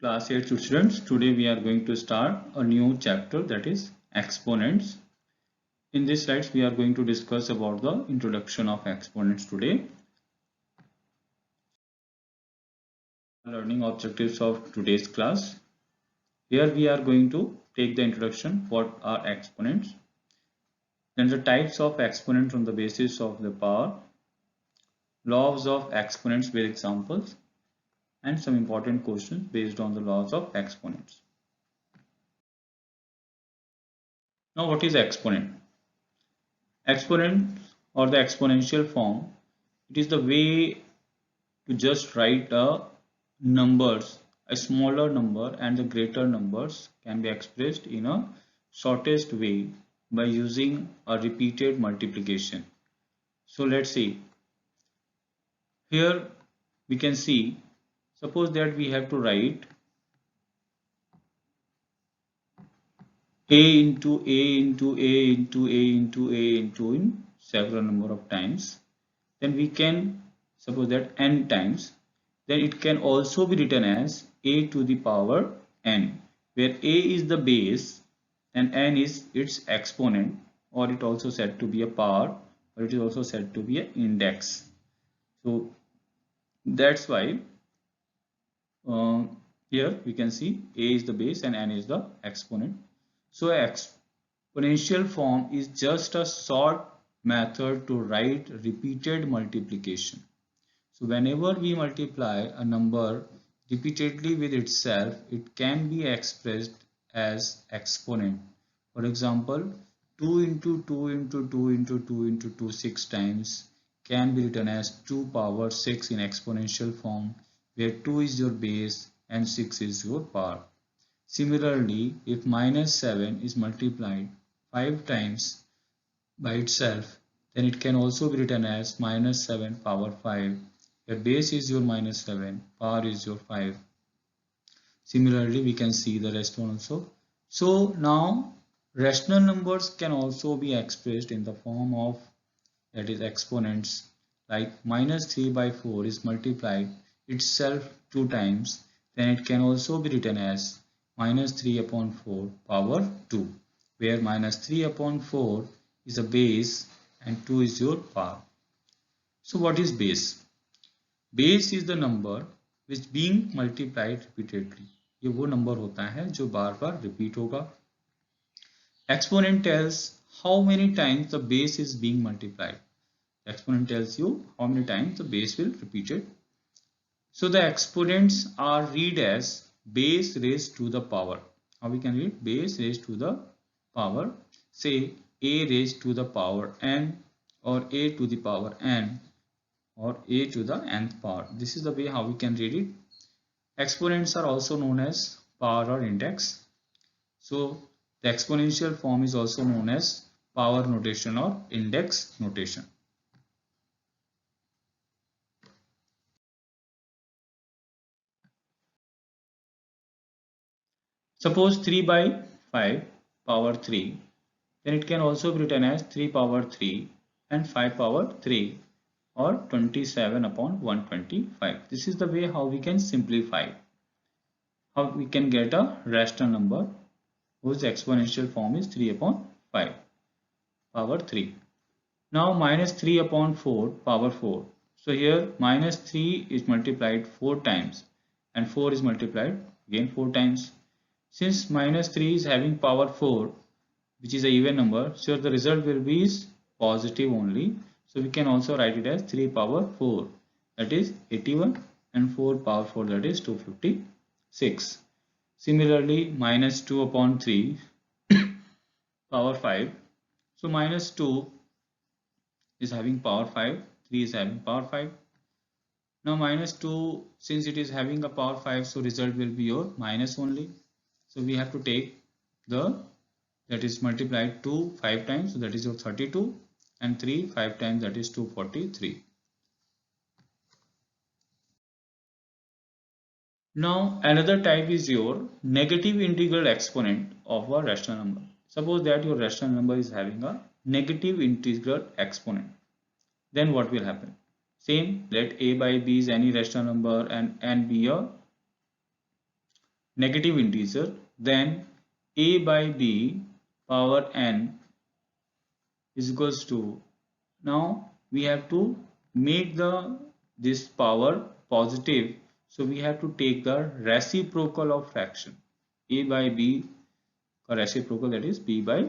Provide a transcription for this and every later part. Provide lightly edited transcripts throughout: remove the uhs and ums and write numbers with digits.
Class 8 students, today we are going to start a new chapter, that is exponents. In this slides we are going to discuss about the introduction of exponents today. Learning objectives of today's class. Here we are going to take the introduction, what are exponents, then the types of exponents on the basis of the power, laws of exponents with examples, and some important questions based on the laws of exponents. Now what is exponent? Exponent or the exponential form, it is the way to just write a numbers, a smaller number and the greater numbers can be expressed in a shortest way by using a repeated multiplication. So let's see. Here we can see, suppose that we have to write a into a into a into a into a into in several number of times. Then we can suppose that n times. Then it can also be written as a to the power n, where a is the base and n is its exponent, or it also said to be a power, or it is also said to be an index. So that's why here we can see a is the base and n is the exponent. So exponential form is just a short method to write repeated multiplication. So whenever we multiply a number repeatedly with itself, it can be expressed as exponent. For example, 2 into 2 into 2 into 2 into 2 6 times can be written as 2 power 6 in exponential form, where 2 is your base and 6 is your power. Similarly, if minus 7 is multiplied 5 times by itself, then it can also be written as minus 7 power 5. Your base is your minus 7, power is your 5. Similarly, we can see the rest one also. So now rational numbers can also be expressed in the form of, that is, exponents, like minus 3 by 4 is multiplied itself 2 times, then it can also be written as minus 3 upon 4 power 2, where minus 3 upon 4 is a base and 2 is your power. So what is base? Base is the number which being multiplied repeatedly. ये वो number होता है जो बार बार repeat होगा. Exponent tells how many times the base is being multiplied. Exponent tells you how many times the base will repeat it. So the exponents are read as base raised to the power. How we can read? Base raised to the power. Say a raised to the power n, or a to the power n, or a to the nth power. This is the way how we can read it. Exponents are also known as power or index. So the exponential form is also known as power notation or index notation. Suppose 3 by 5 power 3, then it can also be written as 3 power 3 and 5 power 3, or 27 upon 125. This is the way how we can simplify, how we can get a rational number whose exponential form is 3 upon 5 power 3. Now minus 3 upon 4 power 4. So here minus 3 is multiplied 4 times and 4 is multiplied again 4 times. Since minus 3 is having power 4, which is an even number, so the result will be is positive only. So we can also write it as 3 power 4, that is 81, and 4 power 4, that is 256. Similarly, minus 2 upon 3 power 5. So minus 2 is having power 5, 3 is having power 5. Now minus 2, since it is having a power 5, so result will be your minus only. So we have to take the, that is multiplied 2 5 times, so that is your 32, and 3 5 times, that is 243. Now another type is your negative integral exponent of a rational number. Suppose that your rational number is having a negative integral exponent. Then what will happen? Same, let a by b is any rational number and n be a negative integer, then a by b power n is equals to, now we have to make this power positive, so we have to take the reciprocal of fraction. A by b reciprocal, that is b by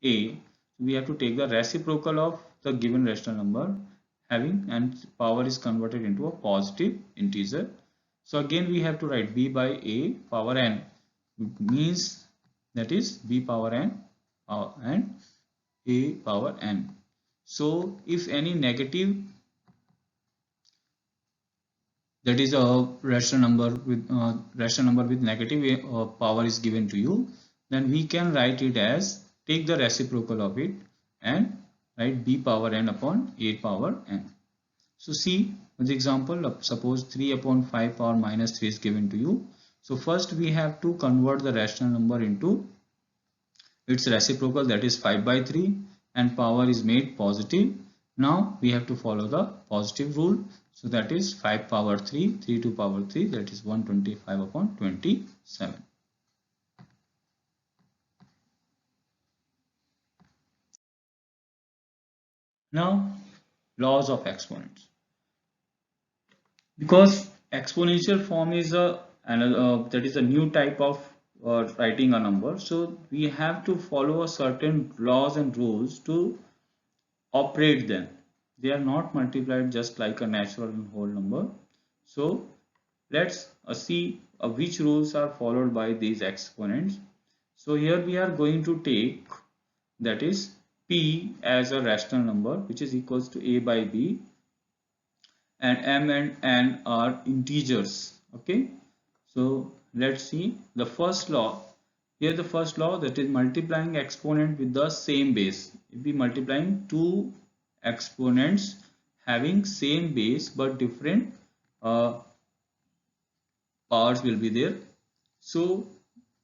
a. We have to take the reciprocal of the given rational number having, and power is converted into a positive integer. So again we have to write b by a power n, means that is b power n and a power n. So if any negative, that is a rational number with negative power is given to you, then we can write it as, take the reciprocal of it and write b power n upon a power n. So see the example, suppose 3 upon 5 power minus 3 is given to you. So first we have to convert the rational number into its reciprocal, that is 5 by 3, and power is made positive. Now we have to follow the positive rule. So that is 5 power 3, 3 to power 3, that is 125 upon 27. Now laws of exponents. Because exponential form is that is a new type of writing a number, so we have to follow a certain laws and rules to operate them. They are not multiplied just like a natural and whole number. So let's see which rules are followed by these exponents. So here we are going to take, that is p as a rational number which is equals to a by b, and m and n are integers. Okay, so let's see the first law. Here the first law, that is multiplying exponent with the same base. If we multiplying two exponents having same base but different powers will be there, so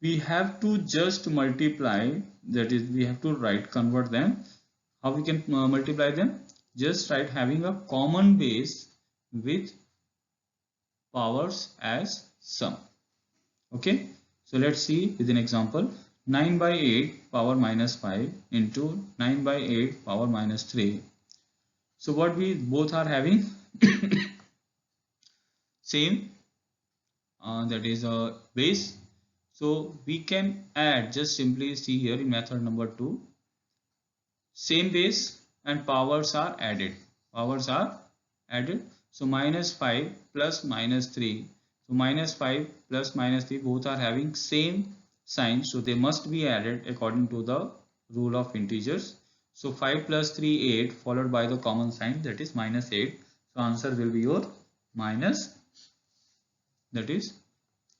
we have to just multiply, that is we have to convert them. How we can multiply them? Just write having a common base with powers as sum. Okay, so let's see with an example. 9 by 8 power minus 5 into 9 by 8 power minus 3. So what we both are having same, that is a base. So we can add, just simply see here in method number 2, same base and powers are added. Powers are added. So minus 5 plus minus 3. So minus 5 plus minus 3 both are having same sign. So they must be added according to the rule of integers. So 5 plus 3 8 followed by the common sign, that is minus 8. So answer will be your minus, that is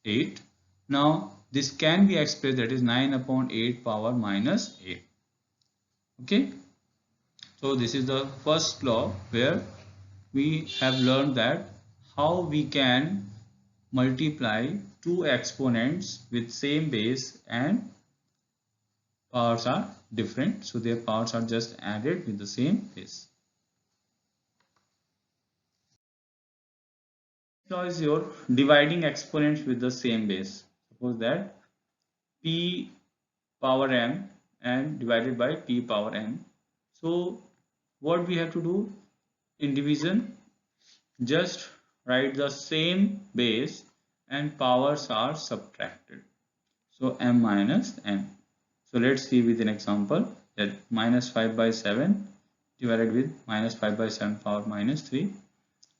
8. Now this can be expressed, that is 9 upon 8 power minus 8. Okay. So this is the first law where we have learned that how we can multiply two exponents with same base and powers are different, so their powers are just added with the same base. Law is your dividing exponents with the same base. Suppose that p power m and divided by p power n. So what we have to do in division? Just write the same base and powers are subtracted. So m minus n. So let's see with an example, that minus 5 by 7 divided with minus 5 by 7 power minus 3.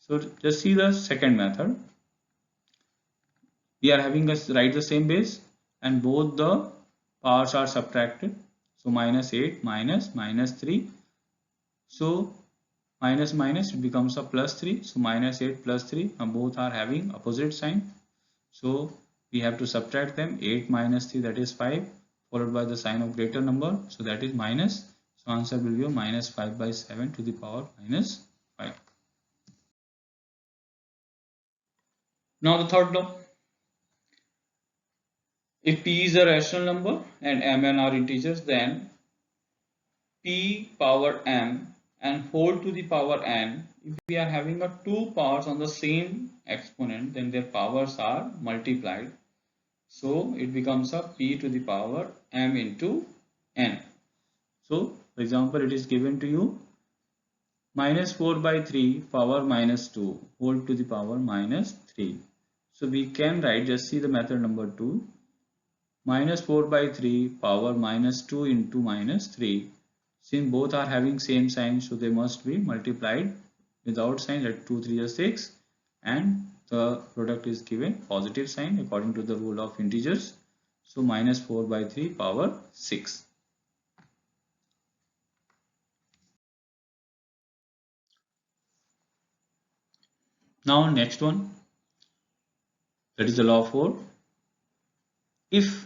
So just see the second method. We are having us write the same base and both the powers are subtracted. So minus 8 minus minus 3. So minus minus, it becomes a plus 3. So minus 8 plus 3, and both are having opposite sign. So we have to subtract them. 8 minus 3, that is 5, followed by the sign of greater number. So that is minus. So answer will be minus 5 by 7 to the power minus 5. Now the third law. If p is a rational number and m and are integers, then p power m and whole to the power n, if we are having a two powers on the same exponent, then their powers are multiplied. So it becomes a p to the power m into n. So for example, it is given to you minus 4 by 3 power minus 2 whole to the power minus 3. So we can write, just see the method number 2, minus 4 by 3 power minus 2 into minus 3. Since both are having same sign, so they must be multiplied without sign. Let 2 3 is 6 and the product is given positive sign according to the rule of integers. So minus 4 by 3 power 6. Now next one, that is the law 4. If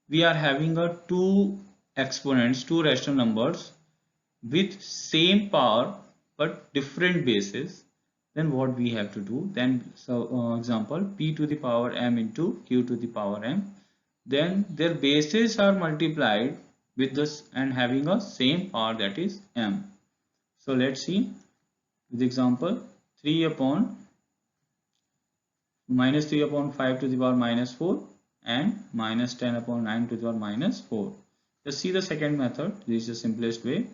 we are having a two exponents, two rational numbers with same power but different bases, then what we have to do? Then example, p to the power m into q to the power m, then their bases are multiplied with this and having a same power, that is m. So let's see with example, 3 upon minus 3 upon 5 to the power minus 4 and minus 10 upon 9 to the power minus 4. Just see the second method. This is the simplest way.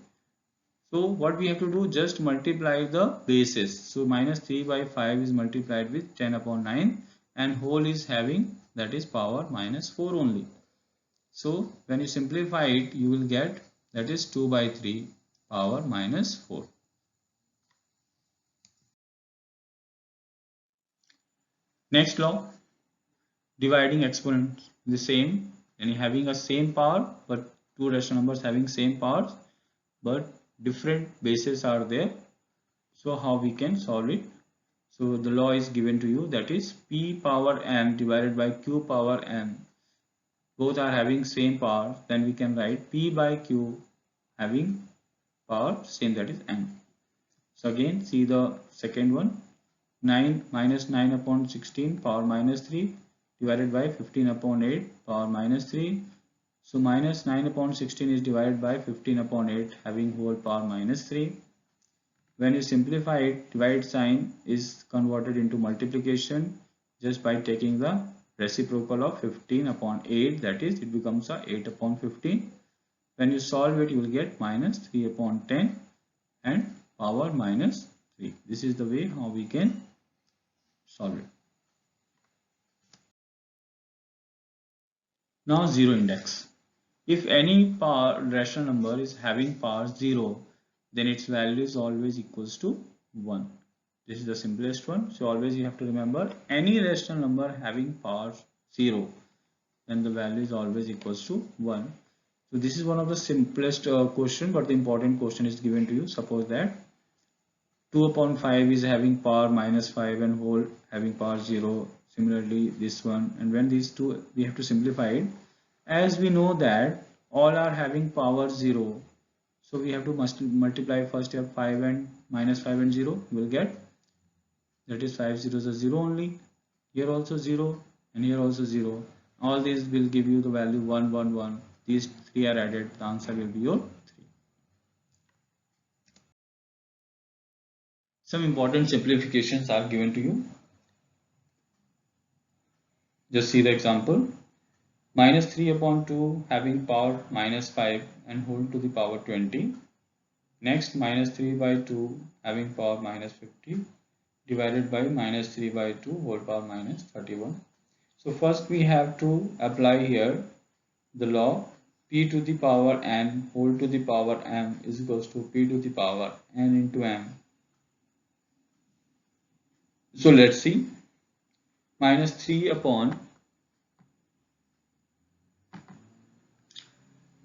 So what we have to do, just multiply the bases. So minus 3 by 5 is multiplied with 10 upon 9 and whole is having, that is power minus 4 only. So when you simplify it, you will get, that is 2 by 3 power minus 4. Next law, dividing exponents the same and having a same power but two rational numbers having same powers but different bases are there. So how we can solve it? So the law is given to you, that is p power m divided by q power m. Both are having same power, then we can write p by q having power same, that is m. So again see the second one, 9 minus 9 upon 16 power minus 3 divided by 15 upon 8 power minus 3. So minus 9 upon 16 is divided by 15 upon 8 having whole power minus 3. When you simplify it, divide sign is converted into multiplication just by taking the reciprocal of 15 upon 8, that is it becomes a 8 upon 15. When you solve it, you will get minus 3 upon 10 and power minus 3. This is the way how we can solve it. Now zero index. If any rational number is having power 0, then its value is always equals to 1. This is the simplest one. So always you have to remember, any rational number having power 0, then the value is always equals to 1. So this is one of the simplest question, but the important question is given to you. Suppose that 2 upon 5 is having power minus 5 and whole having power 0. Similarly this one, and when these two we have to simplify it, as we know that all are having power 0, so we have to multiply first have 5 and minus 5 and 0, you will get, that is 5 zeros are 0 only, here also 0 and here also 0. All these will give you the value 1 1 1. These three are added, the answer will be your 3. Some important simplifications are given to you. Just see the example. Minus 3 upon 2 having power minus 5 and whole to the power 20. Next, minus 3 by 2 having power minus 50 divided by minus 3 by 2 whole power minus 31. So first we have to apply here the law, p to the power n whole to the power m is equals to p to the power n into m. So let's see, minus 3 upon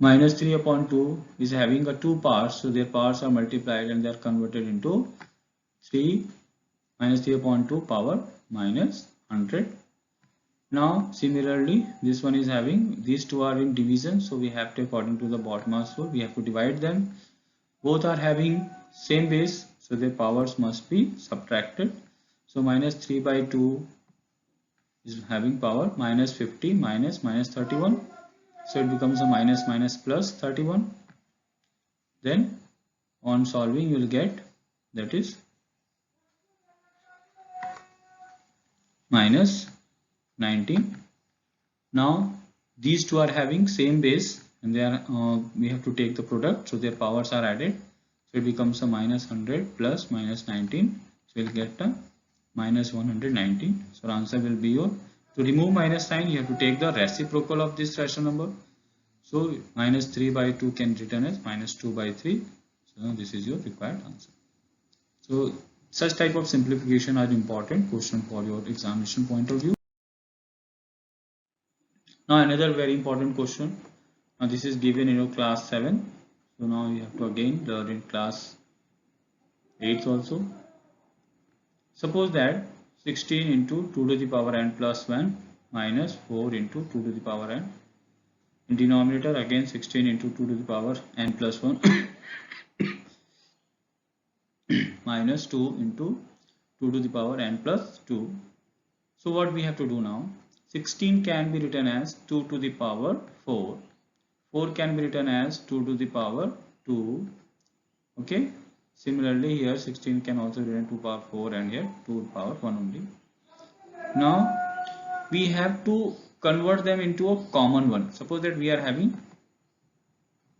minus 3 upon 2 is having a two powers, so their powers are multiplied and they are converted into 3 minus 3 upon 2 power minus 100. Now similarly this one is having, these two are in division, so we have to, according to the BODMAS rule, we have to divide them. Both are having same base, so their powers must be subtracted. So minus 3 by 2 is having power minus 50 minus minus 31. So it becomes a minus minus plus 31. Then on solving you will get, that is minus 19. Now these two are having same base and they are we have to take the product, so their powers are added, so it becomes a minus 100 plus minus 19, so we'll get a minus 119. So the answer will be your, to remove minus sign you have to take the reciprocal of this rational number, so minus 3 by 2 can written as minus 2 by 3. So this is your required answer. So such type of simplification are important question for your examination point of view. Now another very important question. Now this is given in your class 7. So now you have to again learn in class 8 also. Suppose that 16 into 2 to the power n plus 1 minus 4 into 2 to the power n. In denominator again 16 into 2 to the power n plus 1 minus 2 into 2 to the power n plus 2. So what we have to do now? 16 can be written as 2 to the power 4. 4 can be written as 2 to the power 2. Okay. Similarly here 16 can also be written 2 power 4 and here 2 power 1 only. Now we have to convert them into a common one. Suppose that we are having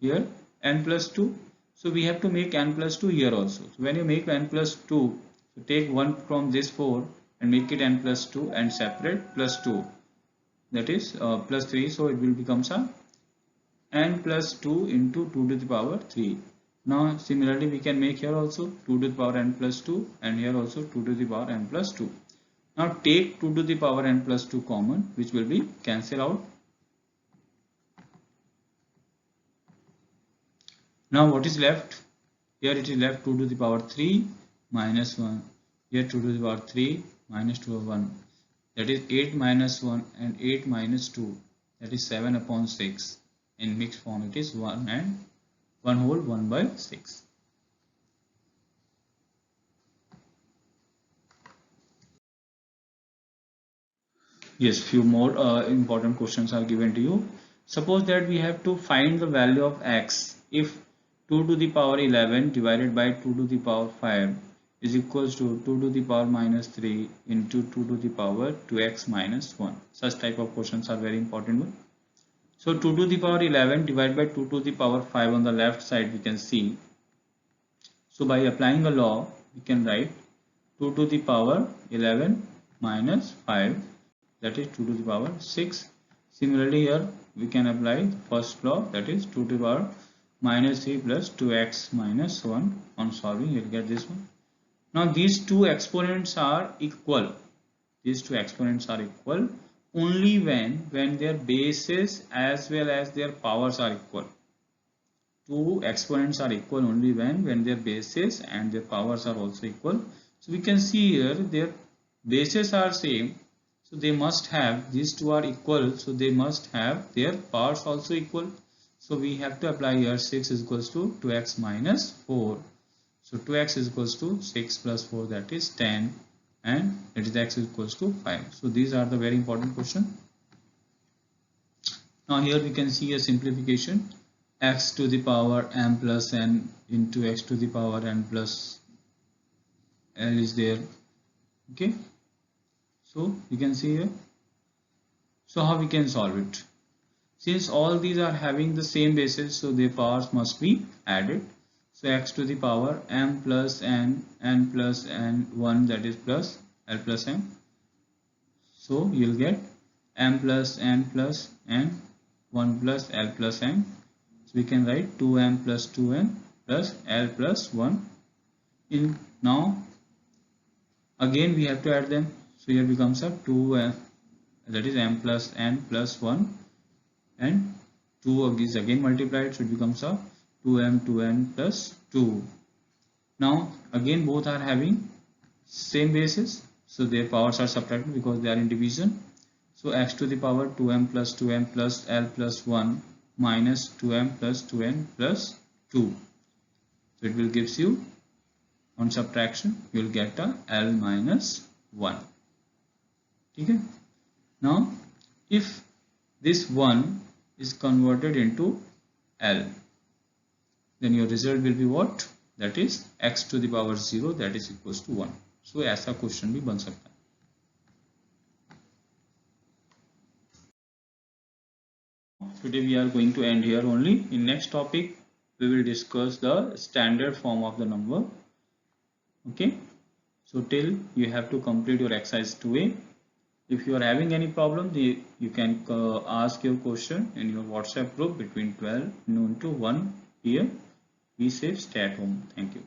here n plus 2. So we have to make n plus 2 here also. So when you make n plus 2, so take 1 from this 4 and make it n plus 2 and separate plus 2, that is plus 3, so it will become a n plus 2 into 2 to the power 3. Now similarly we can make here also 2 to the power n plus 2 and here also 2 to the power n plus 2. Now take 2 to the power n plus 2 common, which will be cancel out. Now what is left? Here it is left 2 to the power 3 minus 1. Here 2 to the power 3 minus 2 over 1. That is 8 minus 1 and 8 minus 2. That is 7 upon 6. In mixed form it is 1 and 1 whole 1 by 6. Yes, few more important questions are given to you. Suppose that we have to find the value of x if 2 to the power 11 divided by 2 to the power 5 is equals to 2 to the power minus 3 into 2 to the power 2x minus 1. Such type of questions are very important. So 2 to the power 11 divided by 2 to the power 5 on the left side we can see. So by applying a law we can write 2 to the power 11 minus 5, that is 2 to the power 6. Similarly here we can apply the first law, that is 2 to the power minus 3 plus 2x minus 1. On solving you will get this one. Now these two exponents are equal. These two exponents are equal only when their bases as well as their powers are equal. Two exponents are equal only when their bases and their powers are also equal. So we can see here their bases are same, so they must have, these two are equal, so they must have their powers also equal. So we have to apply here 6 is equals to 2x minus 4. So 2x is equals to 6 plus 4, that is 10, and it is x is equals to 5. So these are the very important question. Now here we can see a simplification. X to the power m plus n into x to the power n plus l is there. Okay. So you can see here. So how we can solve it? Since all these are having the same basis, so their powers must be added. So x to the power m plus n, n plus n 1, that is plus l plus m. So you'll get m plus n plus n 1 plus l plus m. So we can write 2m plus 2n plus l plus 1. In now again we have to add them. So here becomes a 2m, that is m plus n plus 1, and 2 is again multiplied, so it becomes a 2m 2n plus 2. Now again both are having same basis, so their powers are subtracted because they are in division. So x to the power 2m plus 2n plus l plus 1 minus 2m plus 2n plus 2. So it will gives you, on subtraction you will get a l minus 1. Okay. Now if this 1 is converted into l, then your result will be what? That is x to the power 0, that is equals to 1. So ऐसा question भी बन सकता है. Today we are going to end here only. In next topic we will discuss the standard form of the number. Okay, so till you have to complete your exercise 2a. If you are having any problem, you can ask your question in your WhatsApp group between 12 noon to 1 p.m. Be safe, stay at home. Thank you.